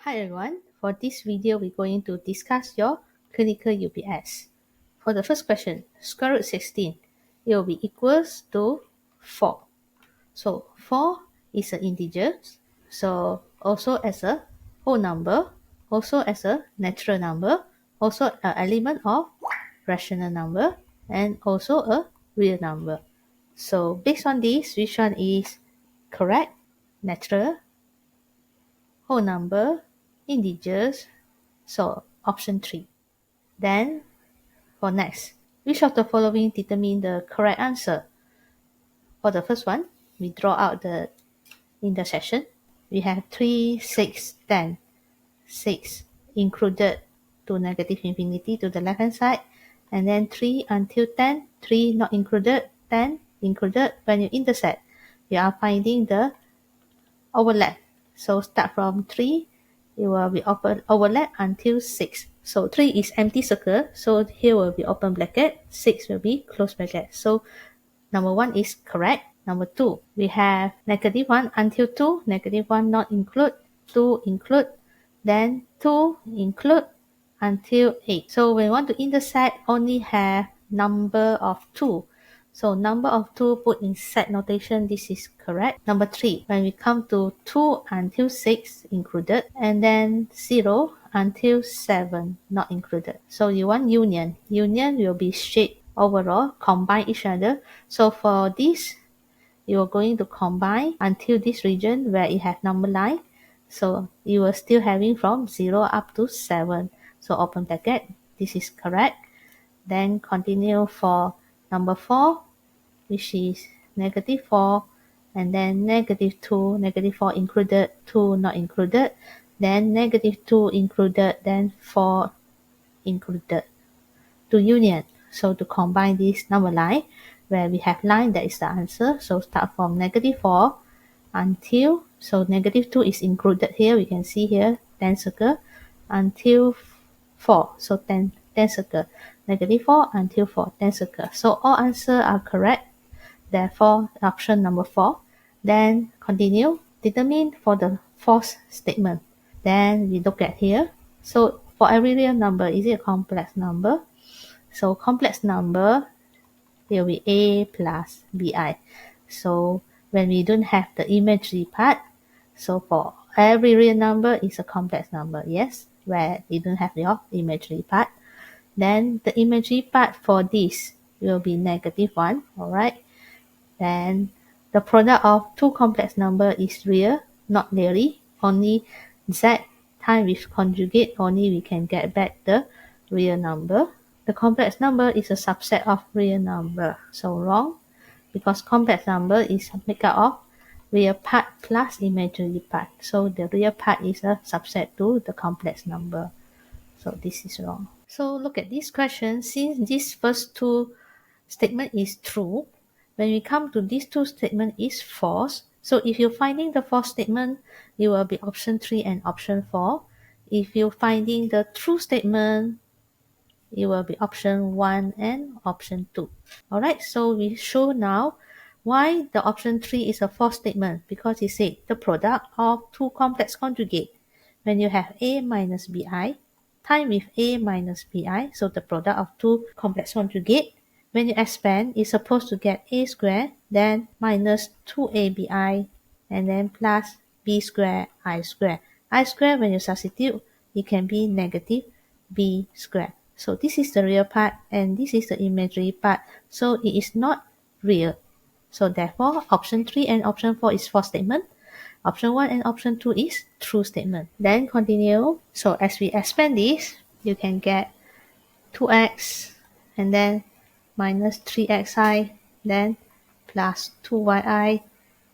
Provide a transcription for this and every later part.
Hi everyone, for this video we're going to discuss your clinical UPS. For the first question, square root 16, it will be equals to 4. So 4 is an integer, so also as a whole number, also as a natural number, also an element of rational number, and also a real number. So based on this, which one is correct? Natural, whole number, integers, so option 3. Then for next, which of the following determine the correct answer? For the first one, we draw out the intersection. We have 3, 6, 10. 6 included to negative infinity to the left hand side, and then 3 until 10, 3 not included, 10 included. When you intersect, you are finding the overlap. So start from 3, it will be overlap until 6. So 3 is empty circle, so here will be open bracket, 6 will be close bracket. So number 1 is correct. Number 2, we have negative 1 until 2, negative 1 not include, 2 include, then 2 include until 8. So when we want to intersect, only have number of 2. So number of 2 put in set notation, this is correct. Number 3, when we come to 2 until 6 included, and then 0 until 7 not included. So you want union. Union will be straight overall, combine each other. So for this, you are going to combine until this region where it has number line. So you are still having from 0 up to 7. So open bracket, this is correct. Then continue for number 4, which is negative 4, and then negative 2, negative 4 included, 2 not included, then negative 2 included, then 4 included. To union, so to combine this number line, where we have line, that is the answer. So start from negative 4 until, so negative 2 is included here, we can see here, 10 circle, until 4, so 10 circle, negative 4 until 4, 10 circle. So all answers are correct, therefore option number 4. Then continue, determine for the fourth statement. Then we look at here, so for every real number, is it a complex number? So complex number will be a plus bi. So when we don't have the imaginary part, so for every real number is a complex number, yes, where you don't have your imaginary part. Then the imaginary part for this will be negative 1, alright. Then the product of two complex number is real, not really. Only z time with conjugate, only we can get back the real number. The complex number is a subset of real number. So wrong, because complex number is made up of real part plus imaginary part. So the real part is a subset to the complex number. So this is wrong. So look at this question. Since these first two statement is true, when we come to these two statement is false. So if you're finding the false statement, it will be option 3 and option 4. If you're finding the true statement, it will be option 1 and option 2. Alright, so we show now why the option 3 is a false statement, because it said the product of two complex conjugate. When you have a minus bi, time with a minus bi, so the product of two complex conjugate, when you expand, it's supposed to get a squared, then minus 2abi, and then plus b squared, I squared. I squared, when you substitute, it can be negative b squared. So this is the real part, and this is the imaginary part. So it is not real. So therefore, option 3 and option 4 is false statement. Option 1 and option 2 is true statement. Then continue. So as we expand this, you can get 2x, and then minus 3xi, then plus 2yi,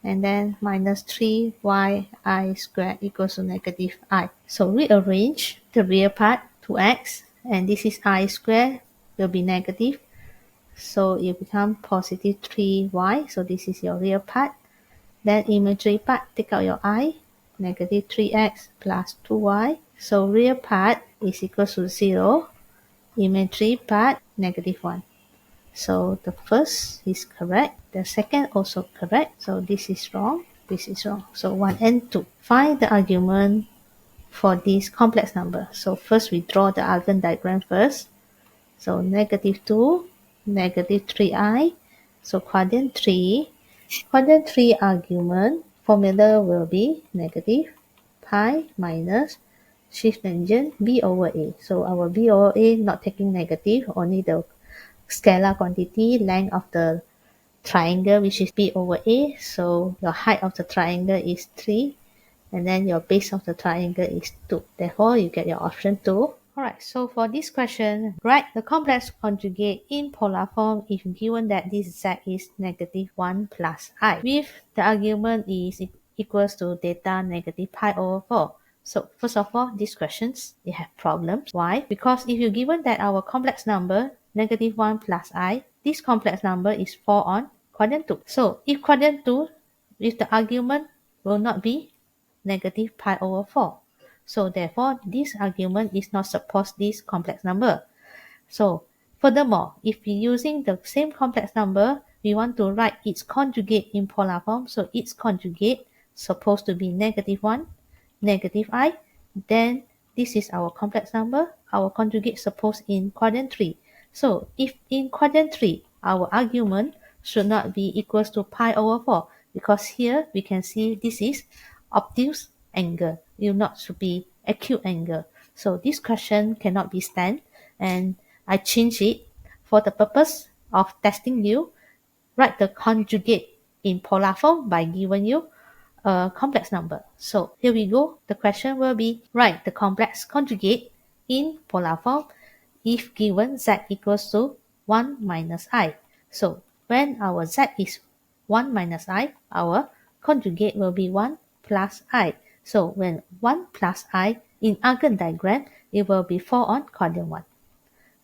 and then minus 3yi squared equals to negative I. So rearrange the real part, 2x, and this is I squared, will be negative. So it becomes positive 3y. So this is your real part. Then imaginary part, take out your I, negative 3x plus 2y. So real part is equal to 0. Imaginary part, negative 1. So the first is correct. The second also correct. So this is wrong. This is wrong. So 1 and 2. Find the argument for this complex number. So first we draw the Argand diagram first. So negative 2, negative 3i. So quadrant 3 argument formula will be negative pi minus shift tangent b over a. So our b over a not taking negative, only the scalar quantity length of the triangle, which is b over a. So your height of the triangle is 3, and then your base of the triangle is 2. Therefore, you get your option 2. Alright, so for this question, write the complex conjugate in polar form if given that this z is negative 1 plus I, with the argument is equals to theta negative pi over 4. So first of all, these questions, they have problems. Why? Because if you're given that our complex number, negative 1 plus I, this complex number is 4 on quadrant 2. So if quadrant 2, with the argument will not be negative pi over 4. So therefore, this argument is not suppose this complex number. So furthermore, if we're using the same complex number, we want to write its conjugate in polar form. So its conjugate supposed to be negative 1, negative I. Then this is our complex number. Our conjugate supposed in quadrant 3. So if in quadrant 3, our argument should not be equals to pi over 4, because here we can see this is obtuse angle. It will not should be acute angle. So this question cannot be stand, and I change it for the purpose of testing you. Write the conjugate in polar form by giving you a complex number. So here we go. The question will be write the complex conjugate in polar form if given z equals to 1 minus I. So when our z is 1 minus I, our conjugate will be 1 plus I. So when 1 plus I in Argand diagram, it will be 4 on quadrant 1.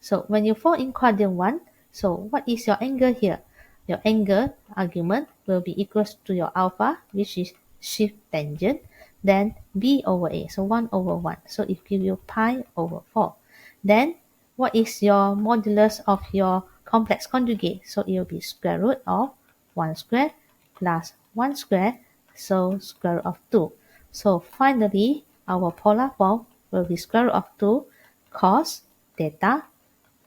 So when you fall in quadrant 1, so what is your angle here? Your angle argument will be equals to your alpha, which is shift tangent, then b over a, so 1 over 1. So it gives you pi over 4. Then what is your modulus of your complex conjugate? So it will be square root of 1 square plus 1 square, so square root of 2. So finally, our polar form will be square root of 2 cos theta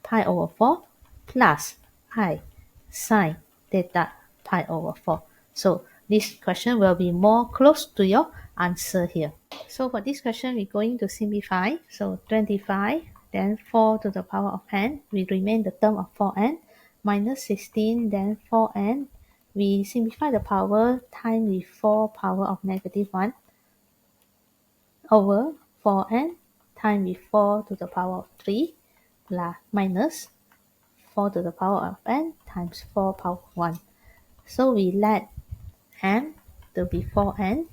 pi over 4 plus I sine theta pi over 4. So this question will be more close to your answer here. So for this question, we're going to simplify. So 25, then 4 to the power of n. We remain the term of 4n. Minus 16, then 4n. We simplify the power time with 4 power of negative 1 over 4n time with 4 to the power of 3 plus minus 4 to the power of n times 4 power of 1. So we let n to be 4n.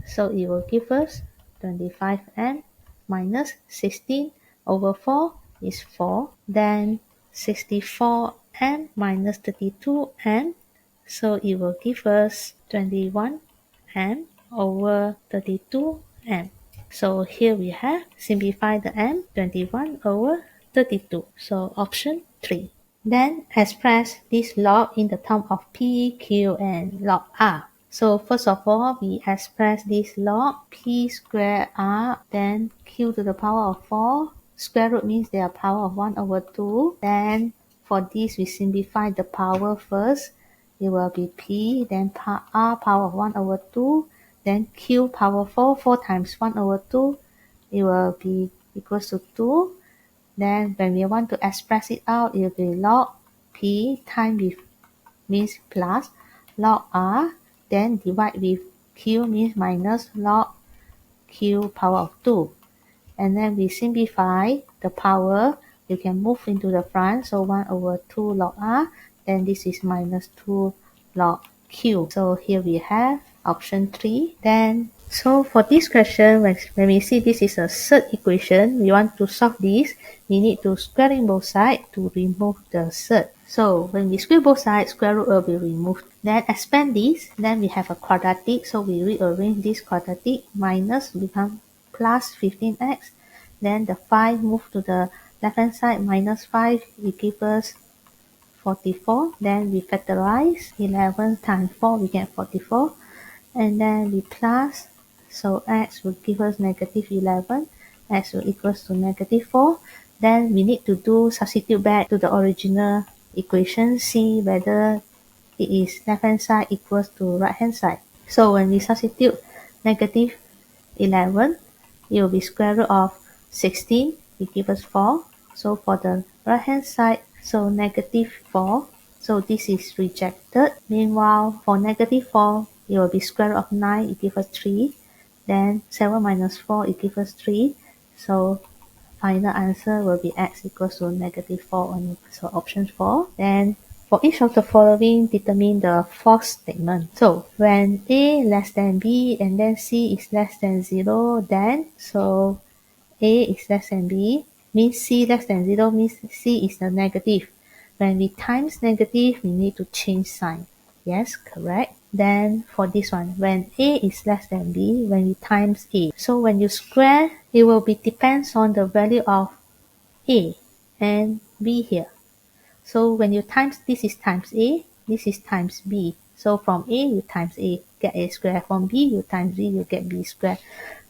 So it will give us 25n minus 16 over 4 is 4. Then 64n minus 32n. So it will give us 21n over 32n. So here we have simplify the n, 21 over 32. So option 3. Then express this log in the term of p, q, and log r. So first of all, we express this log p square r, then q to the power of 4. Square root means they are power of 1 over 2. Then for this, we simplify the power first. It will be p, then r power of 1 over 2. Then q power 4, 4 times 1 over 2. It will be equals to 2. Then when we want to express it out, it will be log p times with means plus log r, then divide with q means minus log q power of 2. And then we simplify the power. You can move into the front, so 1 over 2 log r, then this is minus 2 log q. So here we have option 3. Then so for this question, when we see this is a third equation, we want to solve this, we need to square in both sides to remove the third. So when we square both sides, square root will be removed. Then expand this, then we have a quadratic, so we rearrange this quadratic, minus become plus 15x. Then the 5 move to the left hand side, minus 5, it gives us 44. Then we factorize 11 times 4, we get 44. And then we plus So x will give us negative 11, x will equals to negative 4. Then we need to substitute back to the original equation, see whether it is left hand side equals to right hand side. So when we substitute negative 11, it will be square root of 16, it gives us 4. So for the right hand side, so negative 4, so this is rejected. Meanwhile, for negative 4, it will be square root of 9, it gives us 3. Then 7 minus 4, it gives us 3. So final answer will be x equals to negative 4 only. So option 4. Then for each of the following, determine the false statement. So when a less than b and then c is less than 0, then so a is less than b means c less than 0 means c is the negative. When we times negative, we need to change sign. Yes, correct. Then for this one, when a is less than b, when we times a. So when you square, it will be depends on the value of a and b here. So when you times, this is times a, this is times b. So from a, you times a, get a square. From b, you times b, you get b square.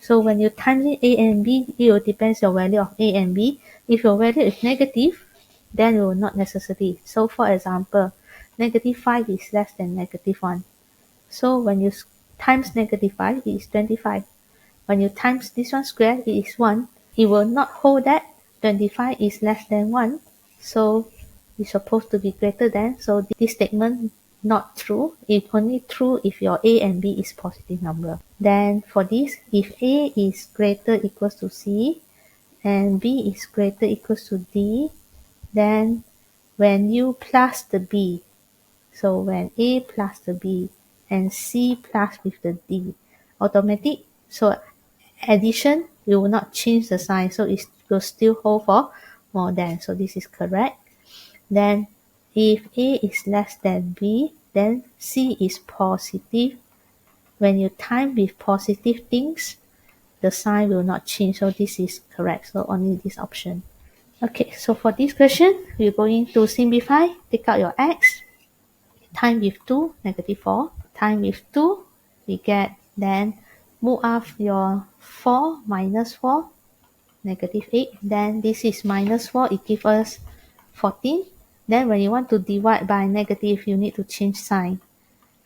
So when you times a and b, it will depends your value of a and b. If your value is negative, then it will not necessarily. So for example, negative 5 is less than negative 1. So when you times negative 5, it is 25. When you times this one square, it is 1. It will not hold that 25 is less than 1. So it's supposed to be greater than. So this statement not true. It's only true if your a and b is positive number. Then for this, if a is greater equals to c and b is greater equals to d, then when you plus the b, so when a plus the b and c plus with the d, automatic, so addition, you will not change the sign, so it will still hold for more than. So this is correct. Then if a is less than b, then c is positive. When you time with positive things, the sign will not change. So this is correct. So only this option. Okay, so for this question, we're going to simplify. Take out your x. Time with 2, negative 4. Time with 2, we get, then move up your 4 minus 4, negative 8. Then this is minus 4, it gives us 14. Then when you want to divide by negative, you need to change sign.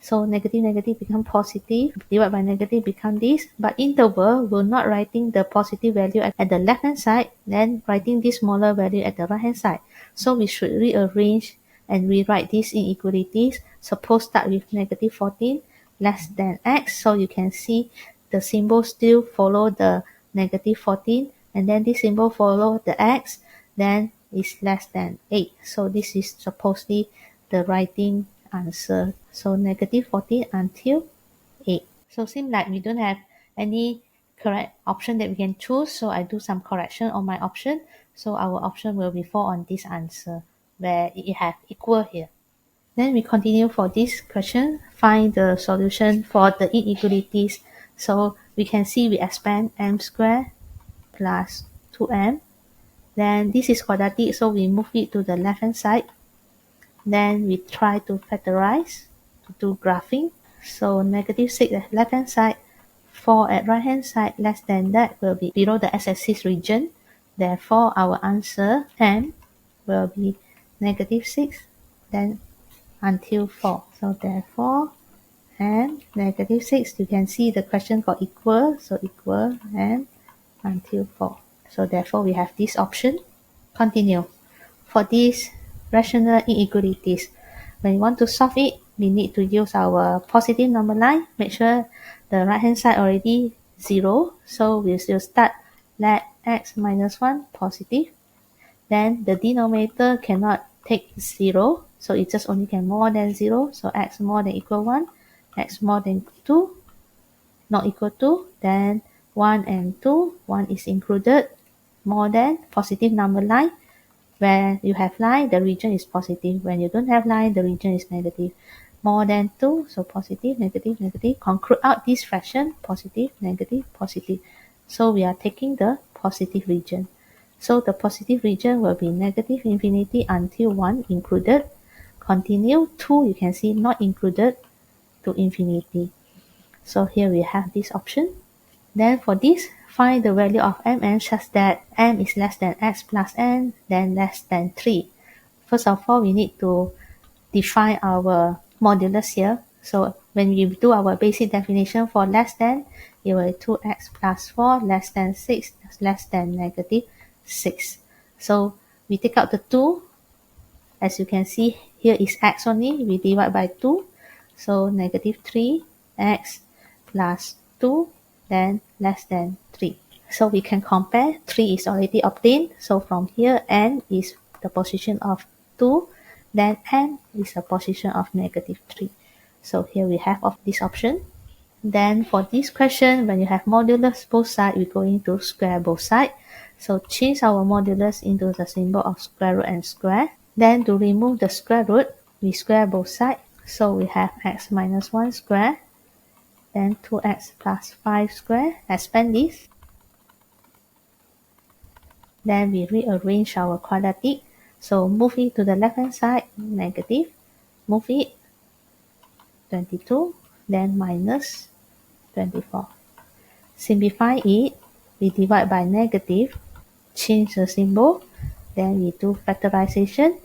So negative negative become positive, divide by negative become this, but interval we're not writing the positive value at the left hand side, then writing this smaller value at the right hand side. So we should rearrange and rewrite these inequalities. Suppose start with negative 14 less than x, so you can see the symbol still follow the negative 14, and then this symbol follow the x, then is less than 8. So this is supposedly the writing answer. So negative 14 until 8. So seems like we don't have any correct option that we can choose. So I do some correction on my option. So our option will be fall on this answer where it have equal here. Then we continue for this question. Find the solution for the inequalities. So we can see we expand m squared plus 2m. Then this is quadratic, so we move it to the left hand side. Then we try to factorize to do graphing. So negative 6 at left hand side, 4 at right hand side, less than that will be below the x-axis region. Therefore, our answer m will be negative 6, then until 4. So therefore, m negative 6, you can see the question got equal, so equal m until 4. So therefore, we have this option. Continue. For these rational inequalities, when we want to solve it, we need to use our positive number line. Make sure the right hand side already 0. So we will start let x minus 1 positive. Then the denominator cannot take 0. So it just only can more than 0. So x more than equal 1. X more than 2. Not equal to. Then 1 and 2. 1 is included. More than positive number line. Where you have line, the region is positive. When you don't have line, the region is negative. More than 2, so positive, negative, negative. Conclude out this fraction, positive, negative, positive. So we are taking the positive region. So the positive region will be negative infinity until 1 included. Continue, 2 you can see not included to infinity. So here we have this option. Then for this, find the value of mn such that m is less than x plus n, then less than 3. First of all, we need to define our modulus here. So when we do our basic definition for less than, it will be 2x plus 4 less than 6 less than negative 6. So we take out the 2. As you can see, here is x only. We divide by 2. So negative 3x plus 2, then less than 3. So we can compare. 3 is already obtained. So from here, n is the position of 2. Then n is the position of negative 3. So here we have of this option. Then for this question, when you have modulus both sides, we're going to square both sides. So change our modulus into the symbol of square root and square. Then to remove the square root, we square both sides. So we have x minus 1 square, then 2x plus 5 square. Expand this. Then we rearrange our quadratic. So move it to the left hand side, negative. Move it, 22, then minus 24. Simplify it, we divide by negative, change the symbol, then we do factorization,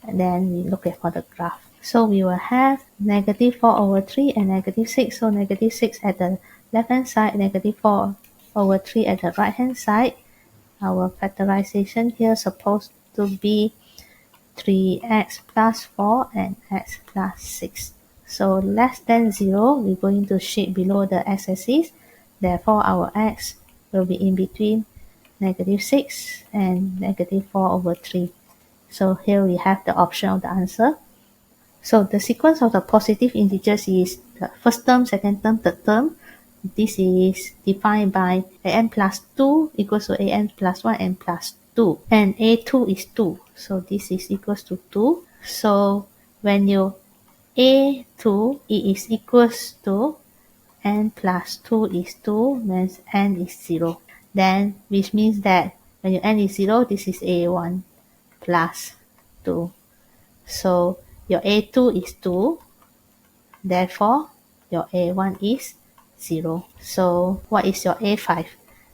and then we look at for the graph. So we will have negative 4 over 3 and negative 6. So negative 6 at the left hand side, negative 4 over 3 at the right hand side. Our factorization here supposed to be 3x plus 4 and x plus 6. So less than 0, we're going to shift below the x-axis. Therefore, our x will be in between negative 6 and negative 4 over 3. So here we have the option of the answer. So the sequence of the positive integers is the first term, second term, third term. This is defined by an plus 2 equals to an plus 1 and plus 2. And a2 is 2. So this is equals to 2. So when you a2, it is equals to n plus 2 is 2, means n is 0. Then, which means that when your n is 0, this is a1 plus 2. So your a2 is 2. Therefore, your a1 is 0. So what is your a5?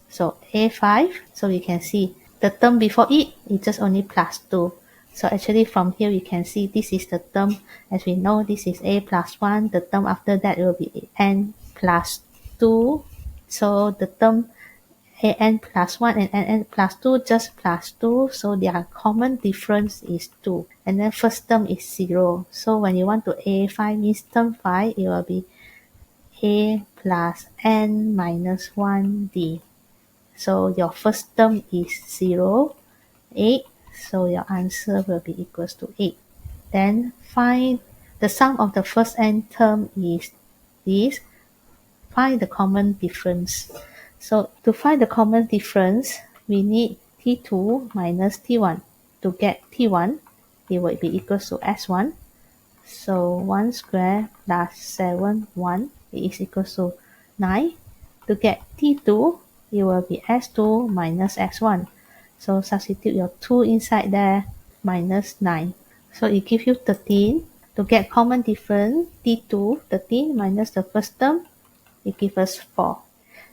So a5, so we can see the term before it is just only plus 2. So actually from here we can see this is the term. As we know, this is a plus 1. The term after that will be n plus 2. So the term an plus 1 and n plus 2 just plus 2. So their common difference is 2. And then first term is 0. So when you want to a5 means term 5, it will be a plus n minus 1d. So your first term is 0, 8. So your answer will be equals to 8. Then find the sum of the first n term is this. Find the common difference. So to find the common difference, we need t2 minus t1. To get t1, it will be equals to s1. So 1 square plus 7, 1 is equals to 9. To get t2, it will be s2 minus s1. So substitute your 2 inside there, minus 9. So it gives you 13. To get common difference, t2, 13 minus the first term, it gives us 4.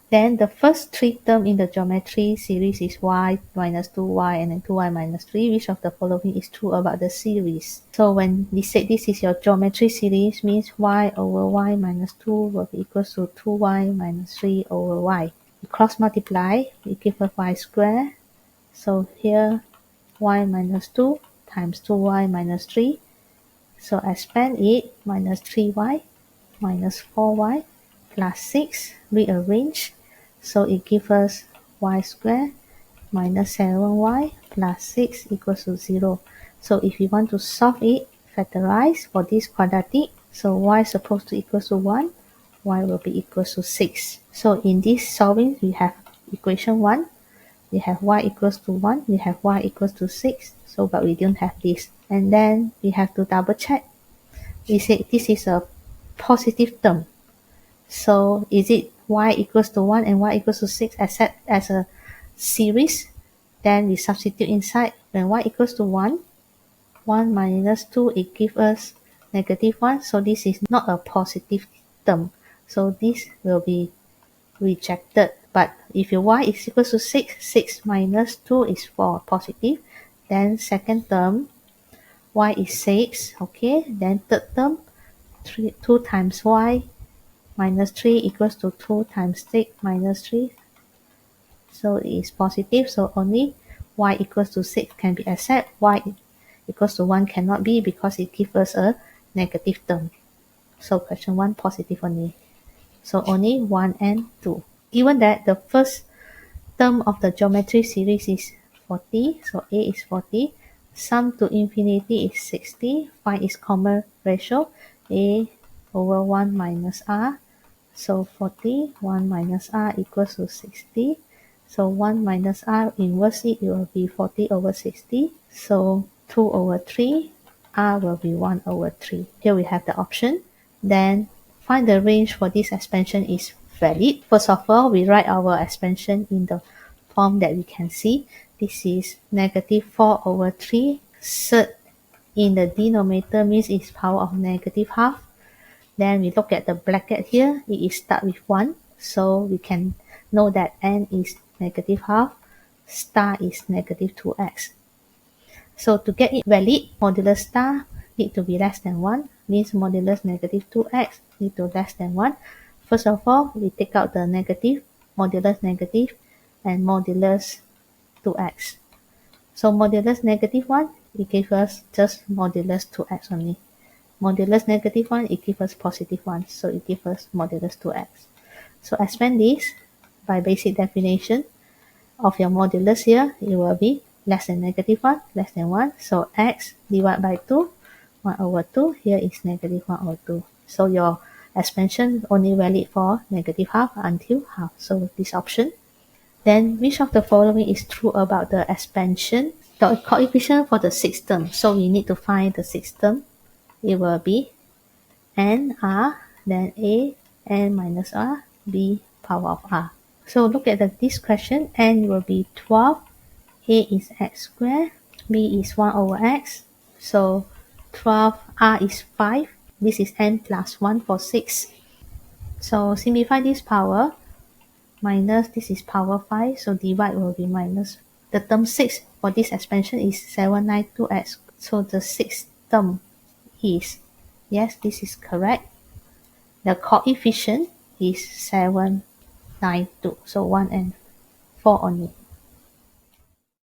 Then the first 3 terms in the geometry series is y minus 2y and then 2y minus 3. Which of the following is true about the series? So when we say this is your geometry series, means y over y minus 2 will be equals to 2y minus 3 over y. We cross multiply, it gives us y squared. So here y minus 2 times 2y minus 3. So expand it, minus 3y minus 4y plus 6, rearrange. So it gives us y squared minus 7y plus 6 equals to 0. So if you want to solve it, factorize for this quadratic. So y is supposed to equals to 1, y will be equals to 6. So in this solving, we have equation 1. We have y equals to 1, we have y equals to 6. So but we don't have this. And then we have to double check. We say this is a positive term. So is it y equals to 1 and y equals to 6 accept as a series? Then we substitute inside. When y equals to 1, 1 minus 2, it gives us negative 1. So this is not a positive term. So this will be rejected. But if your y is equal to 6, 6 minus 2 is 4, positive. Then second term, y is 6, okay. Then third term, 2 times y minus 3 equals to 2 times 6 minus 3. So it is positive, so only y equals to 6 can be accepted. Y equals to 1 cannot be because it gives us a negative term. So question 1, positive only. So only 1 and 2. Given that the first term of the geometry series is 40, so a is 40. Sum to infinity is 60. Find its common ratio, a over 1 minus r. So 40, 1 minus r equals to 60. So 1 minus r, inverse it will be 40 over 60. So 2 over 3, r will be 1 over 3. Here we have the option. Then find the range for this expansion is valid. First of all, we write our expansion in the form that we can see. This is negative 4 over 3. Third in the denominator means it's power of negative half. Then we look at the bracket here. It is start with 1. So we can know that n is negative half. Star is negative 2x. So to get it valid, modulus star need to be less than 1. Means modulus negative 2x need to less than 1. First of all, we take out the negative, modulus negative, and modulus 2x. So modulus negative 1, it gives us just modulus 2x only. Modulus negative 1, it gives us positive 1. So it gives us modulus 2x. So expand this by basic definition of your modulus here, it will be less than negative 1, less than 1. So x divided by 2, 1 over 2. Here is negative 1 over 2. So your expansion only valid for negative half until half. So this option. Then which of the following is true about the expansion? The coefficient for the sixth term. So we need to find the sixth term. It will be n r, then a, n minus r, b power of r. So look at this question. N will be 12, a is x squared, b is 1 over x. So 12, r is 5. This is n plus 1 for 6. So simplify this power. Minus, this is power 5. So divide will be minus. The term 6 for this expansion is 792x. So the sixth term is, yes, this is correct. The coefficient is 792. So 1 and 4 only.